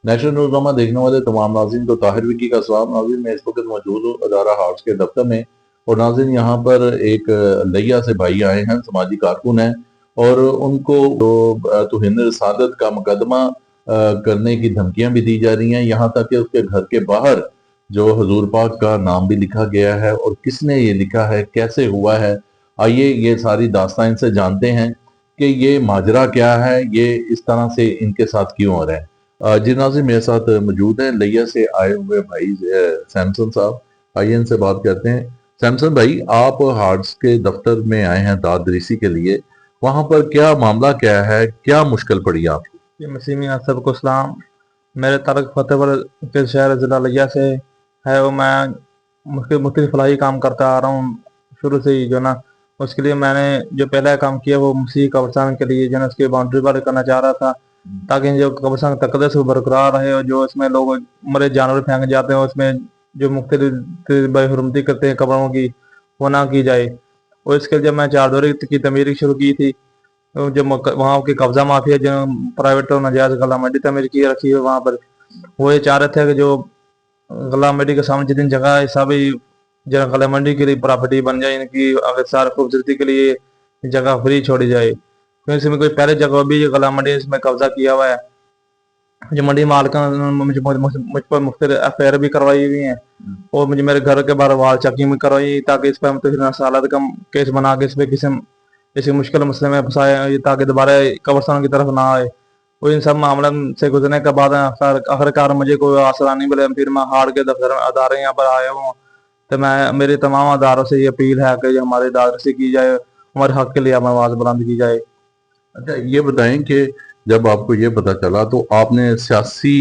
National Newsnama देखने वाले तमाम नाज़रीन को ताहिर विकी का सलाम। नाज़रीन, मैं इस वक्त मौजूद हूँ अदारा हार्ट्स के दफ्तर में। और नाज़रीन, यहाँ पर एक लैया से भाई आए हैं, समाजी कारकुन हैं, और उनको तौहीन रसालत का मुकदमा करने की धमकियां भी दी जा रही हैं। यहाँ तक कि उसके घर के बाहर जो हुजूर पाक का नाम भी लिखा गया है, और किसने ये लिखा है, कैसे हुआ है, आइए ये सारी दास्तां इनसे जानते हैं कि ये माजरा क्या है, ये इस तरह से इनके साथ क्यों हो रहा है। जी नाज़रीन, मेरे साथ मौजूद हैं लैया से आए हुए भाई सैमसन साहब। आइए इनसे बात करते हैं। सैमसन भाई, आप हार्ट्स के दफ्तर में आए हैं दादरीसी के लिए। वहां पर क्या मामला क्या है, क्या मुश्किल पड़ी आपको? ये मसीमी असब को सलाम। मेरे तारक फतेहपुर के शहर ज़िला लिया से है। वो मैं मुख्तलिफ फलाही काम करता आ रहा हूँ शुरू से ही, जो ना उसके लिए मैंने जो पहला काम किया वो मसीह कब्रस्तान के लिए जो ना उसकी बाउंड्री पर करना चाह रहा था, ताकि जो कब्रस्तान का तकदस वो बरकरार रहे, और जो इसमें लोग मरे जानवर फेंक जाते हैं उसमें जो मुख्तलिफ बेहुरमती करते हैं कब्रों की, वो ना की जाए। और इसके लिए जब मैं चारदोरी की तमीर शुरू की थी, तो जो वहाँ की कब्जा माफिया जो प्राइवेट और नाजायज गला मंडी तमीर की रखी है वहाँ पर, वो ये चाह रहे थे कि जो गला मंडी के सामने जितनी जगह है सभी जो गला मंडी के लिए प्रॉपर्टी बन जाए, इनकी अगर खूबसूरती के लिए जगह फ्री छोड़ी जाए। क्योंकि इसमें कोई पहले जगह भी जो गला मंडी इसमें कब्जा किया हुआ है, जो मंडी मालिक मुझ पर मुख्तलिफ एफ भी करवाई हुई हैं, और मुझे मेरे घर के बाहर वाल चेकिंग भी करवाई, ताकि इस पर तो सालात का केस बना के इस पर किसी मुश्किल मसले में फंसाए, ताकि दोबारा कब्रस्तान की तरफ ना आए। और इन सब मामलों से गुजरने के बाद आखिरकार मुझे कोई आसरा नहीं मिला। फिर मैं हार्ड के दफ्तर अदारे यहाँ पर आया हूँ। तो मैं मेरे तमाम अदारों से ये अपील है कि हमारे दादर से की जाए, हमारे हक के लिए हमारी आवाज़ बुलंद की जाए। अच्छा, ये बताएं कि जब आपको ये पता चला तो आपने सियासी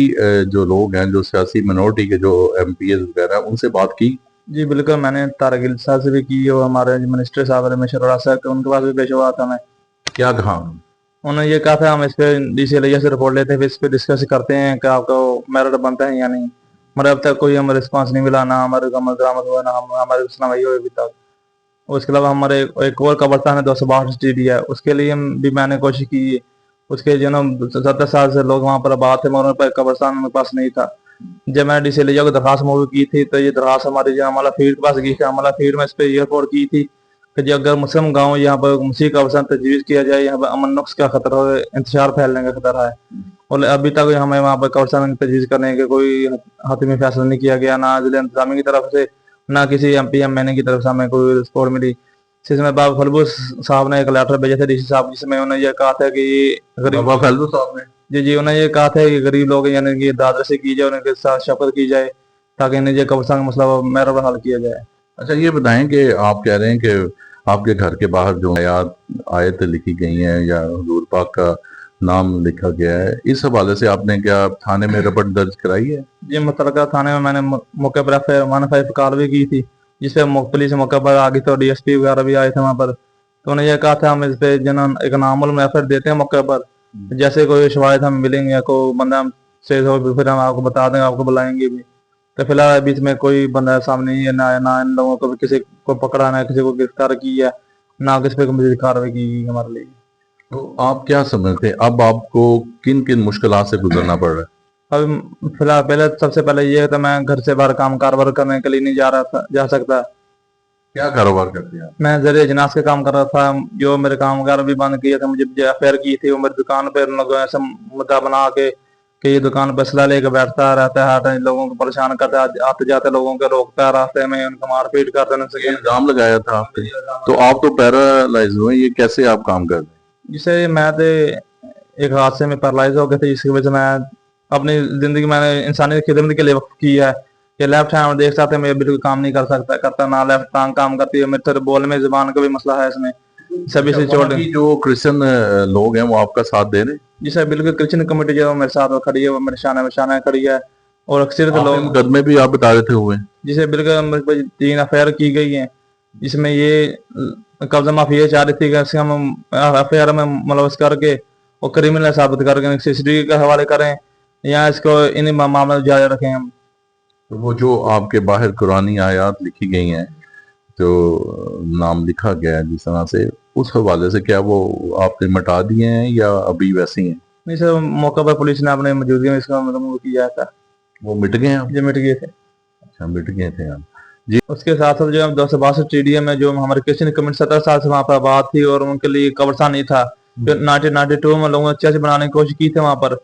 जो लोग हैं, जो सियासी मिनोरिटी के जो एमपीएस वगैरह, उनसे बात की? जी बिल्कुल, मैंने तारक गिल साहब से भी की, और हमारे मिनिस्टर साहब रमेश अरोड़ा साहब, उनके पास भी पेश हुआ था मैं। क्या कहा? उन्होंने ये कहा था हम इस पे डीसी लिया से रिपोर्ट लेते हैं, फिर इस पे डिस्कस करते हैं कि आपको मेरिट बनता है या नहीं। मगर अब तक कोई हमें रिस्पांस नहीं मिला, ना हमारे को बरामद हुआ, ना हमारी सुनवाई हुई अभी तक। उसके अलावा हमारे एक और कब्रस्तान है 262 टीडी है, उसके लिए भी मैंने कोशिश की। उसके जो ना 70 साल से लोग वहाँ पर आबाद थे, मगर उन पर कब्रस्तान मेरे पास नहीं था। जब मैंने डीसी लिया को दरखास्त मूव की थी, तो ये दरखास्त हमारी जो अमला फील्ड के पास गई थी। अमला फील्ड में इस पर ये रिपोर्ट की थी कि जो अगर मुस्लिम गांव यहाँ पर मसीह का अवसान तजवीज़ किया जाए, यहाँ पर अमन नुक्स का खतरा है, इंतशार फैलने का खतरा है। और अभी तक हमें वहाँ पर कब्रस्तान की तजवीज़ करने का कोई हतमी फैसला नहीं किया गया, ना जिला इंतजामी की तरफ से, ना किसी एमपी एमएनए की तरफ से हमें कोई रिपोर्ट मिली। जिसमें बाबा फलबूस साहब ने एक लेटर भेजा था डीसी साहब, जिसमें उन्होंने ये कहा था कि गरीब, बाबा फैजल साहब ने? जी जी, उन्होंने ये कहा था कि गरीब लोग यानी कि दादर से की जाए, उनके साथ शफकत की जाए, ताकि इन्हें ये कब्रस्तान का मसला मेहर हल किया जाए। अच्छा, ये बताएं कि आप कह रहे हैं कि आपके घर के बाहर जो आयत लिखी गई हैं या हुजूर पाक का नाम लिखा गया है, इस हवाले से आपने क्या थाने में रिपोर्ट दर्ज कराई है? जी, मुतलका थाने में मैंने मौके पर एफ कार्रवाई की थी, जिसपे पुलिस मौके पर आ गई, तो डीएसपी वगैरह भी आए थे वहाँ पर। तो उन्होंने ये कहा था हम इस पे जन एक नामुल में एफ देते हैं मौके पर, जैसे कोई शवायद हम मिलेंगे या कोई बंदा से हो, फिर हम आपको बता देंगे, आपको बुलाएंगे भी। तो फिलहाल बीच में कोई बंदा सामने नहीं है, ना इन लोगों को भी किसी को पकड़ा, ना किसी को गिरफ्तार किया, ना किसी पे मजीद कार्रवाई की गई हमारे लिए। तो आप क्या समझते हैं अब आपको किन किन मुश्किलात से गुजरना पड़ रहा है? अब फिलहाल पहले सबसे पहले ये है, तो मैं घर से बाहर काम कारोबार करने के लिए नहीं जा सकता। क्या कारोबार करते हैं आप? मैं जरिए इजनास का काम कर रहा था, जो मेरे काम वगैरह भी बंद किया था। मुझे एफ की थी, वो मेरी दुकान पे उन लोगों ने ऐसा मुद्दा बना के कि ये दुकान पर असला लेके बैठता रहता है, हर टाइम लोगों को परेशान करता है, आते जाते लोगों को रोकता है रास्ते में, उनको मारपीट करता है। ये इल्जाम लगाया था आप पे? तो आप तो पैरालाइज हुए, ये कैसे आप काम कर रहे हैं? जिसे मैं तो एक हादसे में पैरालाइज हो गया था, जिसकी वजह से मैं अपनी जिंदगी मैंने इंसानी खिदमत के लिए वक्त की है। ये लेफ्ट हैंड देख सकते हैं, मैं बिल्कुल काम नहीं कर करता, ना लेफ्ट टांग काम करती है। मेरे तो बोलने में जुबान का भी मसला है इसमें, सभी से वहाँ की जो क्रिश्चियन लोग हैं वो आपका साथ दे रहे हैं? जिसे बिल्कुल क्रिश्चियन कमेटी जो मेरे साथ वो खड़ी है, वो मेरे शाना में शाना खड़ी है। और अक्सर तो लोग मुकदमे भी आप बता रहे थे हुए? जिसे बिल्कुल मेरे पे 3 अफेयर की गई हैं, जिसमें ये कब्जा माफी ये चाह रही थी कि हम अफेयर में मुलवस करके और क्रिमिनल साबित करके सीसीटीवी के हवाले करें, या इसको इन मामले जारी रखें हम। तो वो जो आपके बाहर कुरानी आयत लिखी गई हैं, जो नाम लिखा गया है जिस तरह से, उस हवाले से क्या वो आपने मिटा दिए हैं या अभी वैसे ही हैं? नहीं सर, मौके पर पुलिस ने अपने मौजूदगी में इसका मतलब किया था, वो मिट गए हैं? जो मिट गए थे। अच्छा, मिट गए थे आप। उसके साथ साथ जो 262 टीडीएम में जो हमारे क्रिश्चियन कम्युनिटी 70 साल से वहाँ पर आबाद थी और उनके लिए कब्रिस्तान नहीं था। फिर 1992 में लोगों ने चर्च बनाने की कोशिश की थी वहाँ पर,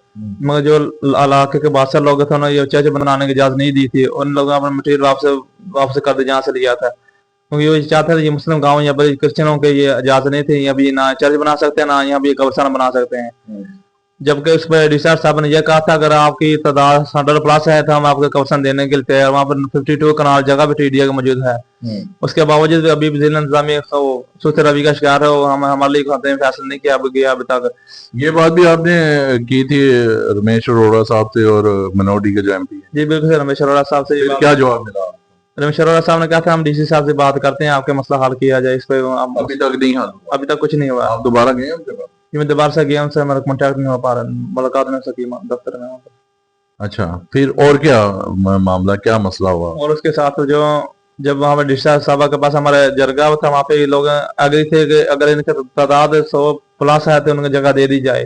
मगर जो इलाके के बादशाह लोग थे उन्होंने ये चर्च बनाने की इजाजत नहीं दी थी। उन लोगों ने अपना मटेरियल वापस कर दिया जहाँ से लिया था, क्योंकि वो चाहते थे ये मुस्लिम गाँव यहाँ पर क्रिश्चियनों के ये इजाजत नहीं थी, यहाँ भी ना चर्च बना सकते हैं ना यहाँ भी कब्रिस्तान बना सकते हैं। जबकि उस पर रिसर्च साहब ने यह कहा था अगर आपकी तादाद 100+ है तो हम आपको कब्रिस्तान देने के लिए तैयार। वहाँ पर 52 कनाल जगह भी टीडीए का मौजूद है। उसके बावजूद अभी भी जिला इंतजामी सुस्त रवि का शिकार है, हम हमारे लिए फैसला नहीं किया अभी तक। ये बात भी आपने की थी रमेश अरोड़ा साहब से और मिनोडी के जो MP हैं? जी बिल्कुल, रमेश अरोड़ा साहब से फिर क्या जवाब मिला? रमेश अरोड़ा साहब ने कहा था हम डीसी साहब से बात करते हैं, आपके मसला हल किया जाए। इस पे अभी तक नहीं हल हुआ? अभी तक कुछ नहीं हुआ। आप दोबारा गए उनके पास? मैं दोबारा से गया, उनसे मेरा कॉन्टैक्ट नहीं हो पा रहा, मुलाकात नहीं हो सकी दफ्तर में। अच्छा, फिर और क्या मामला, क्या मसला हुआ? और उसके साथ जो जब वहाँ पे डिस्चार्ज साहब के पास हमारे जरगा था, वहाँ पे लोग अग्री थे कि अगर इनकी तादाद 100+ है तो उनको जगह दे दी जाए।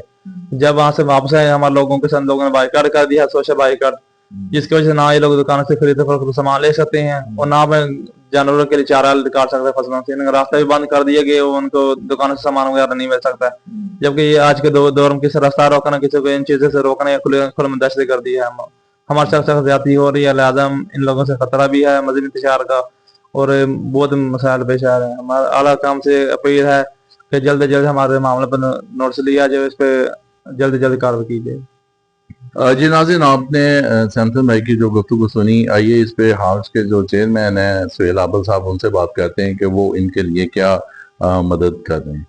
जब वहाँ से वापस आए हमारे लोगों के साथ लोगों ने बाइकाट कर दिया, सोशल बाइकाट, जिसकी वजह से ना ये लोग दुकानों से खरीदे फरोख्त सामान ले सकते हैं और ना जानवरों के लिए चारा काट सकते फसलों से। इनका रास्ता भी बंद कर दिया गया, उनको दुकानों से सामान वगैरह नहीं मिल सकता। जबकि ये आज के दौर में किसी रास्ता रोकना, किसी को इन चीजों से रोकना या खुले में दहशत कर दी है। हमारे साथ ज्यादती हो रही है, लिहाजा इन लोगों से खतरा भी है मजहबी इंतशार का और बहुत मसाइल पेश आ रहे हैं। हमारा आला काम से अपील है कि जल्द से जल्द हमारे मामले पर नोटिस लिया जाए, इस पर जल्द से जल्द कार्रवाई की जाए। जी नाज़रीन, आपने सैमसन भाई की जो गुफ्तगू सुनी, आइए इस पे हाउस के जो चेयरमैन हैं सुहेल आबल साहब, उनसे बात करते हैं कि वो इनके लिए क्या मदद कर रहे हैं।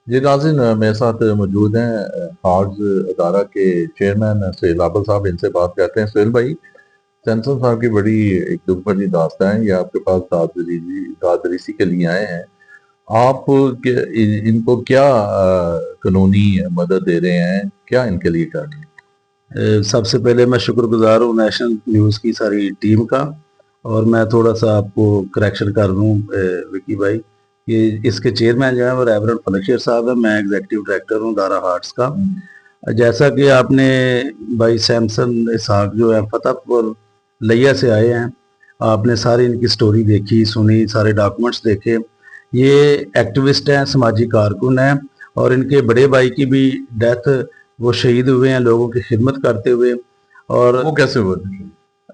जी नाज़रीन, मेरे साथ मौजूद हैं हाउस अदारा के चेयरमैन सुहेल आबल साहब, इनसे बात करते हैं। सुहेल भाई, सैमसन साहब की बड़ी एक दुख भरी दास्तान है, ये आपके पास दादरीसी के लिए आए हैं। आप इनको क्या कानूनी मदद दे रहे हैं, क्या इनके लिए कर रहे हैं? सबसे पहले मैं शुक्रगुजार हूँ नेशनल न्यूज़ की सारी टीम का, और मैं थोड़ा सा आपको करेक्शन कर दूँ विकी भाई, ये इसके चेयरमैन जो है वो रेवरेंड फलकशेर साहब है, मैं एग्जीक्यूटिव डायरेक्टर हूँ दारा हार्ट्स का। जैसा कि आपने भाई सैमसन इसहाक जो है फतेहपुर लिया से आए हैं, आपने सारी इनकी स्टोरी देखी सुनी, सारे डॉक्यूमेंट्स देखे। ये एक्टिविस्ट हैं, समाजी कारकुन हैं, और इनके बड़े भाई की भी डेथ, वो शहीद हुए हैं लोगों की खिदमत करते हुए। और वो कैसे हुए?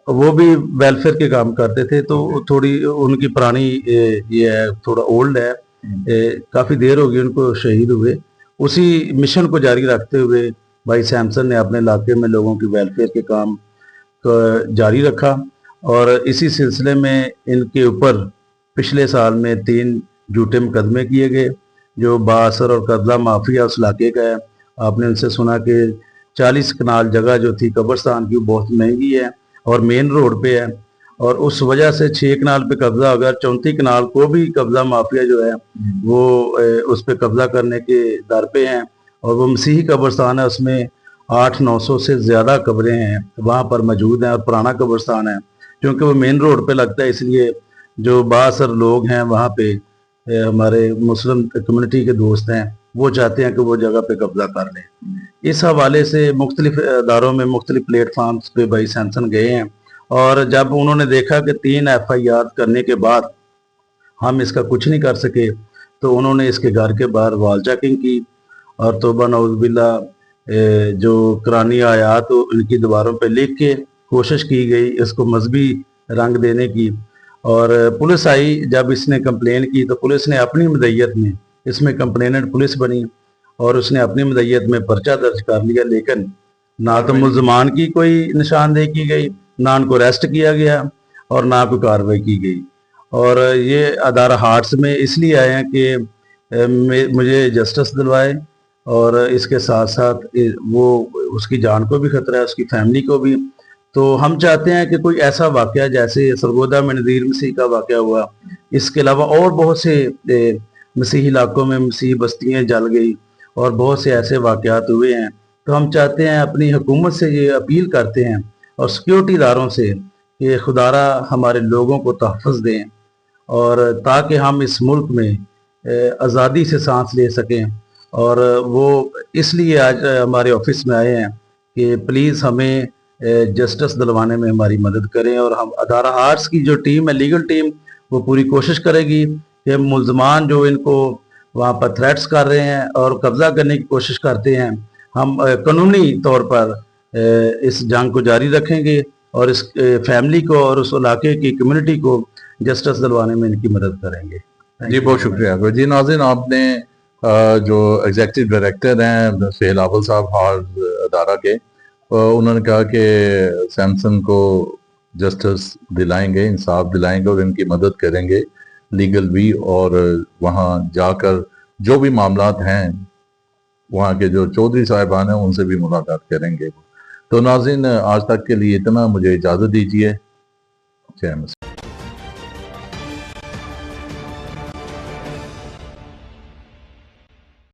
वो भी वेलफेयर के काम करते थे, तो थोड़ी उनकी पुरानी ये है, थोड़ा ओल्ड है, काफ़ी देर हो गई उनको शहीद हुए। उसी मिशन को जारी रखते हुए भाई सैमसन ने अपने इलाके में लोगों की वेलफेयर के काम को जारी रखा, और इसी सिलसिले में इनके ऊपर पिछले साल में 3 झूठे मुकदमे किए गए। जो बासर और कबला माफिया उस इलाके का है, आपने उनसे सुना कि 40 कनाल जगह जो थी कब्रिस्तान की, बहुत महंगी है और मेन रोड पे है, और उस वजह से 6 कनाल पे कब्जा, अगर 34 कनाल को भी कब्जा माफिया जो है वो उस पे कब्जा करने के दर पे हैं। और वो मसीही कब्रिस्तान है, उसमें 800-900 से ज़्यादा कब्रें हैं वहाँ पर मौजूद हैं, और पुराना कब्रिस्तान है क्योंकि वो मेन रोड पे लगता है, इसलिए जो बासर लोग हैं वहाँ पे हमारे मुस्लिम कम्युनिटी के दोस्त हैं, वो चाहते हैं कि वो जगह पे कब्जा कर लें। इस हवाले से मुख्तलिफ अदारों में मुख्तलिफ प्लेटफार्म्स पे भाई सैमसन गए हैं, और जब उन्होंने देखा कि 3 FIR करने के बाद हम इसका कुछ नहीं कर सके, तो उन्होंने इसके घर के बाहर वॉल चेकिंग की, और तौबा नौज़ुबिल्ला जो कुरानी आयात तो इनकी दीवारों पे लिख के कोशिश की गई इसको मजहबी रंग देने की। और पुलिस आई, जब इसने कंप्लेन की तो पुलिस ने अपनी मदय्यत में, इसमें कंप्लेनेंट पुलिस बनी और उसने अपनी मदय्यत में पर्चा दर्ज कर लिया, लेकिन ना तो मुल्जमान की कोई निशानदेही की गई, ना उनको अरेस्ट किया गया, और ना कोई कार्रवाई की गई। और ये अदारा हार्ट्स में इसलिए आए हैं कि मुझे जस्टिस दिलवाए, और इसके साथ साथ वो उसकी जान को भी खतरा है, उसकी फैमिली को भी। तो हम चाहते हैं कि कोई ऐसा वाक़या जैसे सरगोदा में नज़ीर मसीह का वाक़या हुआ, इसके अलावा और बहुत से मसीही इलाकों में मसीही बस्तियाँ जल गई और बहुत से ऐसे वाक़यात हुए हैं, तो हम चाहते हैं, अपनी हुकूमत से ये अपील करते हैं और सिक्योरिटी इदारों से कि खुदारा हमारे लोगों को तहफ़्फ़ुज़ दें, और ताकि हम इस मुल्क में आज़ादी से सांस ले सकें اور وہ اس لیے آج ہمارے آفس میں آئے ہیں کہ پلیز ہمیں جسٹس دلوانے میں ہماری مدد کریں، اور ہم ادارہ ہارٹس کی جو ٹیم ہے، لیگل ٹیم، وہ پوری کوشش کرے گی کہ ملزمان جو ان کو وہاں پر تھریٹس کر رہے ہیں اور قبضہ کرنے کی کوشش کرتے ہیں، ہم قانونی طور پر اس جنگ کو جاری رکھیں گے اور اس فیملی کو اور اس علاقے کی کمیونٹی کو جسٹس دلوانے میں ان کی مدد کریں گے۔ جی بہت شکریہ جی۔ ناظرین، آپ نے جو ایگزیکٹو ڈائریکٹر ہیں سہیل اول صاحب ہارز ادارہ کے، انہوں نے کہا کہ سیمسن کو جسٹس دلائیں گے، انصاف دلائیں گے اور ان کی مدد کریں گے لیگل بھی، اور وہاں جا کر جو بھی معاملات ہیں وہاں کے جو چودھری صاحبان ہیں ان سے بھی ملاقات کریں گے۔ تو ناظرین، آج تک کے لیے اتنا، مجھے اجازت دیجیے۔